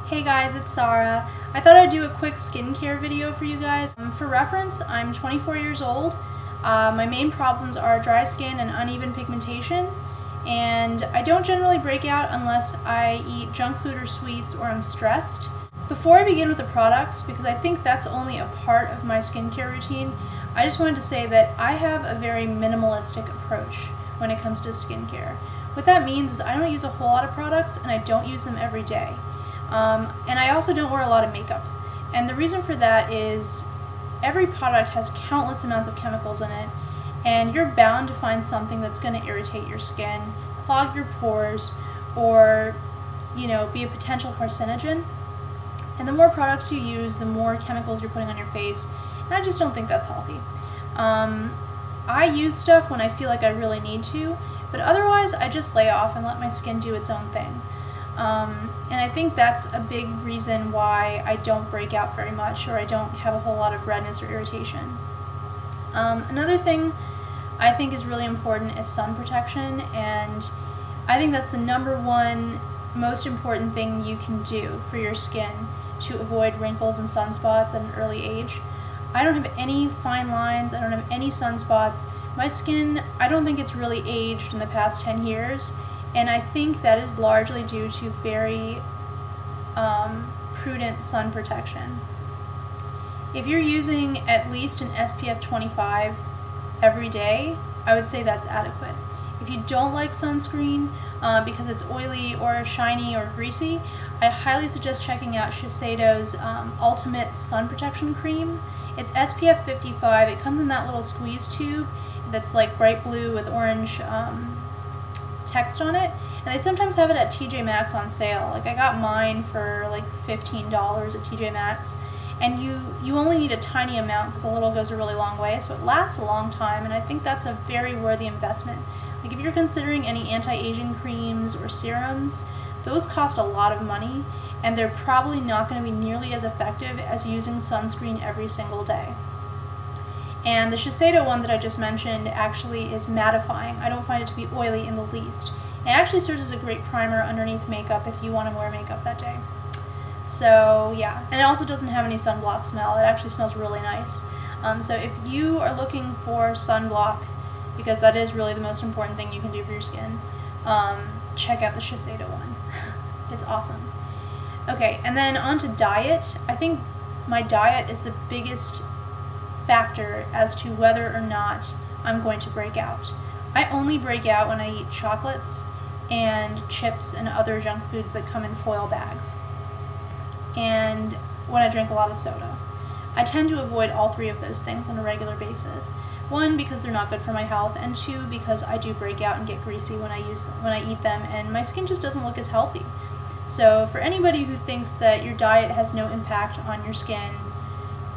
Hey guys, it's Sarah. I thought I'd do a quick skincare video for you guys. For reference, I'm 24 years old. My main problems are dry skin and uneven pigmentation, and I don't generally break out unless I eat junk food or sweets or I'm stressed. Before I begin with the products, because I think that's only a part of my skincare routine, I just wanted to say that I have a very minimalistic approach when it comes to skincare. What that means is I don't use a whole lot of products and I don't use them every day. And I also don't wear a lot of makeup. And the reason for that is every product has countless amounts of chemicals in it, and you're bound to find something that's going to irritate your skin, clog your pores, or be a potential carcinogen. And the more products you use, the more chemicals you're putting on your face, and I just don't think that's healthy. I use stuff when I feel like I really need to, but otherwise I just lay off and let my skin do its own thing. And I think that's a big reason why I don't break out very much, or I don't have a whole lot of redness or irritation. Another thing I think is really important is sun protection, and I think that's the number one most important thing you can do for your skin to avoid wrinkles and sunspots at an early age. I don't have any fine lines, I don't have any sunspots. My skin, I don't think it's really aged in the past 10 years. And I think that is largely due to very prudent sun protection. If you're using at least an SPF 25 every day, I would say that's adequate. If you don't like sunscreen because it's oily or shiny or greasy, I highly suggest checking out Shiseido's Ultimate Sun Protection Cream. It's SPF 55. It comes in that little squeeze tube that's like bright blue with orange text on it, and they sometimes have it at TJ Maxx on sale. Like I got mine for like $15 at TJ Maxx, and you only need a tiny amount because a little goes a really long way, so it lasts a long time, and I think that's a very worthy investment. Like if you're considering any anti-aging creams or serums, those cost a lot of money, and they're probably not going to be nearly as effective as using sunscreen every single day. And the Shiseido one that I just mentioned actually is mattifying. I don't find it to be oily in the least. It actually serves as a great primer underneath makeup if you want to wear makeup that day. So yeah, and it also doesn't have any sunblock smell. It actually smells really nice. So if you are looking for sunblock, because that is really the most important thing you can do for your skin, check out the Shiseido one. It's awesome. Okay, and then on to diet. I think my diet is the biggest factor as to whether or not I'm going to break out. I only break out when I eat chocolates and chips and other junk foods that come in foil bags, and when I drink a lot of soda. I tend to avoid all three of those things on a regular basis. One, because they're not good for my health, and two, because I do break out and get greasy when I eat them, and my skin just doesn't look as healthy. So for anybody who thinks that your diet has no impact on your skin,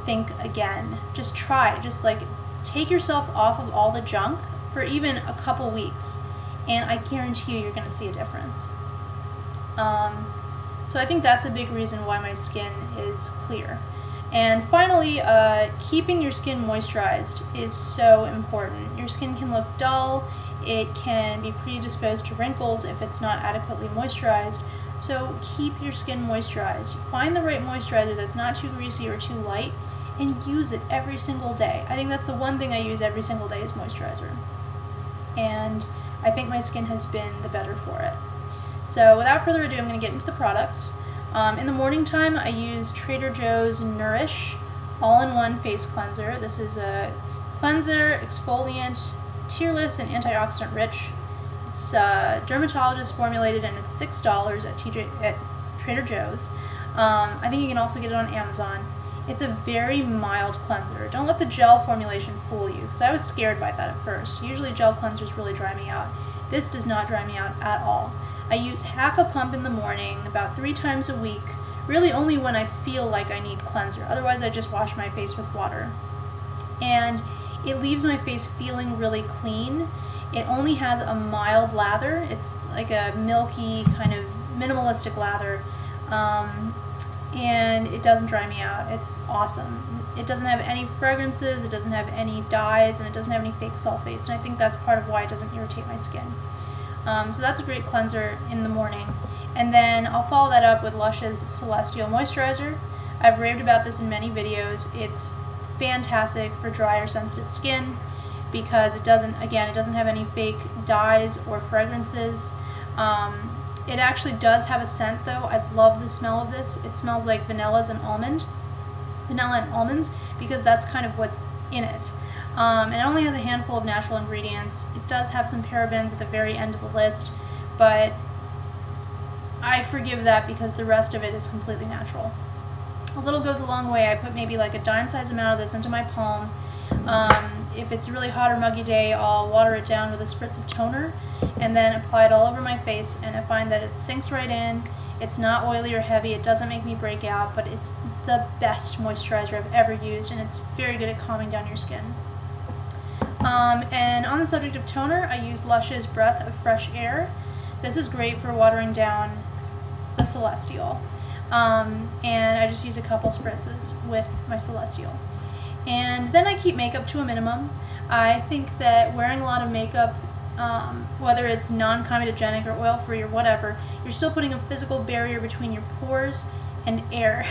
think again. Just try. Just like take yourself off of all the junk for even a couple weeks, and I guarantee you're going to see a difference. So I think that's a big reason why my skin is clear. And finally, keeping your skin moisturized is so important. Your skin can look dull, it can be predisposed to wrinkles if it's not adequately moisturized. So keep your skin moisturized. Find the right moisturizer that's not too greasy or too light, and use it every single day. I think that's the one thing I use every single day is moisturizer. And I think my skin has been the better for it. So without further ado, I'm going to get into the products. In the morning time, I use Trader Joe's Nourish All-in-One Face Cleanser. This is a cleanser, exfoliant, tearless, and antioxidant rich. It's dermatologist formulated, and it's $6 at Trader Joe's. I think you can also get it on Amazon. It's a very mild cleanser. Don't let the gel formulation fool you, because I was scared by that at first. Usually gel cleansers really dry me out. This does not dry me out at all. I use half a pump in the morning, about 3 times a week, really only when I feel like I need cleanser. Otherwise, I just wash my face with water. And it leaves my face feeling really clean. It only has a mild lather. It's like a milky, kind of minimalistic lather. And it doesn't dry me out. It's awesome. It doesn't have any fragrances, it doesn't have any dyes, and it doesn't have any fake sulfates, and I think that's part of why it doesn't irritate my skin. So that's a great cleanser in the morning. And then I'll follow that up with Lush's Celestial Moisturizer. I've raved about this in many videos. It's fantastic for dry or sensitive skin because it doesn't have any fake dyes or fragrances. It actually does have a scent though. I love the smell of this. It smells like vanilla and almonds, because that's kind of what's in it. And it only has a handful of natural ingredients. It does have some parabens at the very end of the list, but I forgive that because the rest of it is completely natural. A little goes a long way. I put maybe like a dime-sized amount of this into my palm. If it's a really hot or muggy day, I'll water it down with a spritz of toner and then apply it all over my face, and I find that it sinks right in. It's not oily or heavy, it doesn't make me break out, but it's the best moisturizer I've ever used, and it's very good at calming down your skin. And on the subject of toner, I use Lush's Breath of Fresh Air. This is great for watering down the Celestial. And I just use a couple spritzes with my Celestial. And then I keep makeup to a minimum. I think that wearing a lot of makeup, whether it's non-comedogenic or oil-free or whatever, you're still putting a physical barrier between your pores and air.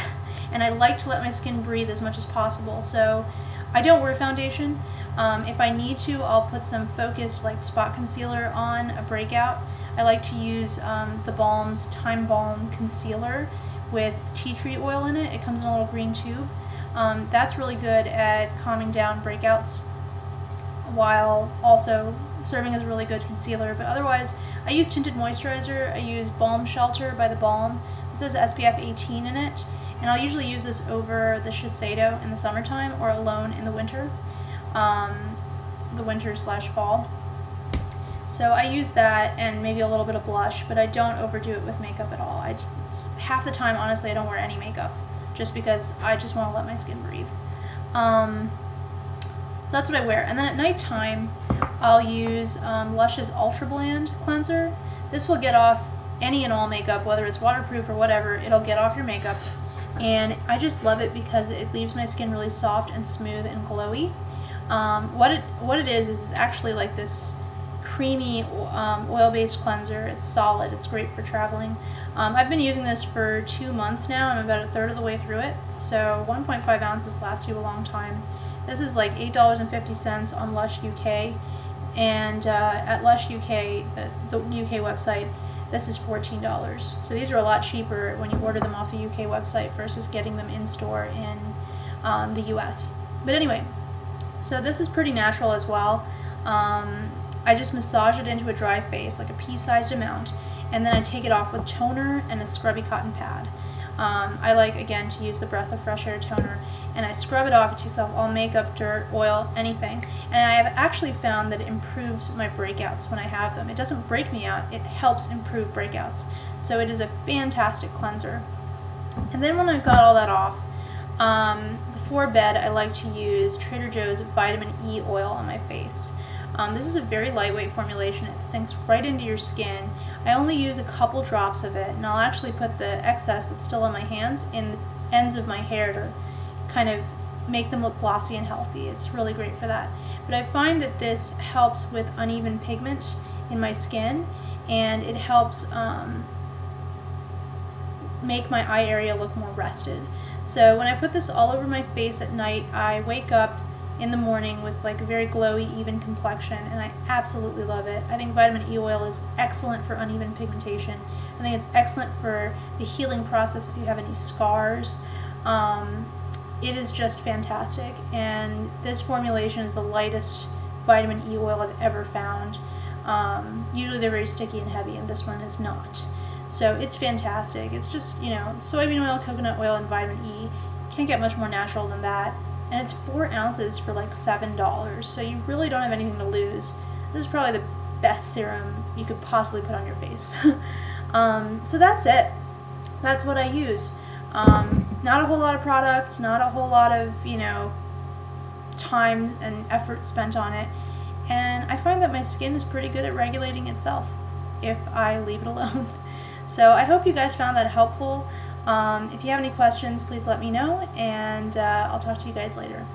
And I like to let my skin breathe as much as possible. So I don't wear foundation. If I need to, I'll put some focused like spot concealer on a breakout. I like to use the Balm's Time Balm Concealer with tea tree oil in it. It comes in a little green tube. That's really good at calming down breakouts while also serving as a really good concealer. But otherwise, I use tinted moisturizer. I use Balm Shelter by the Balm. It says SPF 18 in it, and I'll usually use this over the Shiseido in the summertime or alone in the winter, /fall. So I use that and maybe a little bit of blush, but I don't overdo it with makeup at all. Half the time, honestly, I don't wear any makeup just because I just want to let my skin breathe. So that's what I wear. And then at nighttime, I'll use Lush's Ultra Bland Cleanser. This will get off any and all makeup, whether it's waterproof or whatever. It'll get off your makeup. And I just love it because it leaves my skin really soft and smooth and glowy. What it is it's actually like this creamy oil-based cleanser. It's solid. It's great for traveling. I've been using this for 2 months now. I'm about a third of the way through it. So 1.5 ounces lasts you a long time. This is like $8.50 on Lush UK. And at Lush UK, the UK website, this is $14. So these are a lot cheaper when you order them off the UK website versus getting them in store in the US. But anyway, so this is pretty natural as well. I just massage it into a dry face, like a pea-sized amount, and then I take it off with toner and a scrubby cotton pad. I like, again, to use the Breath of Fresh Air toner, and I scrub it off. It takes off all makeup, dirt, oil, anything. And I have actually found that it improves my breakouts when I have them. It doesn't break me out, it helps improve breakouts. So it is a fantastic cleanser. And then when I've got all that off, before bed I like to use Trader Joe's Vitamin E oil on my face. This is a very lightweight formulation. It sinks right into your skin. I only use a couple drops of it, and I'll actually put the excess that's still on my hands in the ends of my hair to kind of make them look glossy and healthy. It's really great for that. But I find that this helps with uneven pigment in my skin, and it helps make my eye area look more rested. So when I put this all over my face at night, I wake up in the morning with like a very glowy, even complexion, and I absolutely love it. I think vitamin E oil is excellent for uneven pigmentation. I think it's excellent for the healing process if you have any scars. It is just fantastic, and this formulation is the lightest vitamin E oil I've ever found. Usually they're very sticky and heavy, and this one is not. So it's fantastic. It's just, soybean oil, coconut oil, and vitamin E. Can't get much more natural than that. And it's 4 ounces for like $7, so you really don't have anything to lose. This is probably the best serum you could possibly put on your face. So that's it. That's what I use. Not a whole lot of products, not a whole lot of, time and effort spent on it. And I find that my skin is pretty good at regulating itself if I leave it alone. So I hope you guys found that helpful. If you have any questions, please let me know, and I'll talk to you guys later.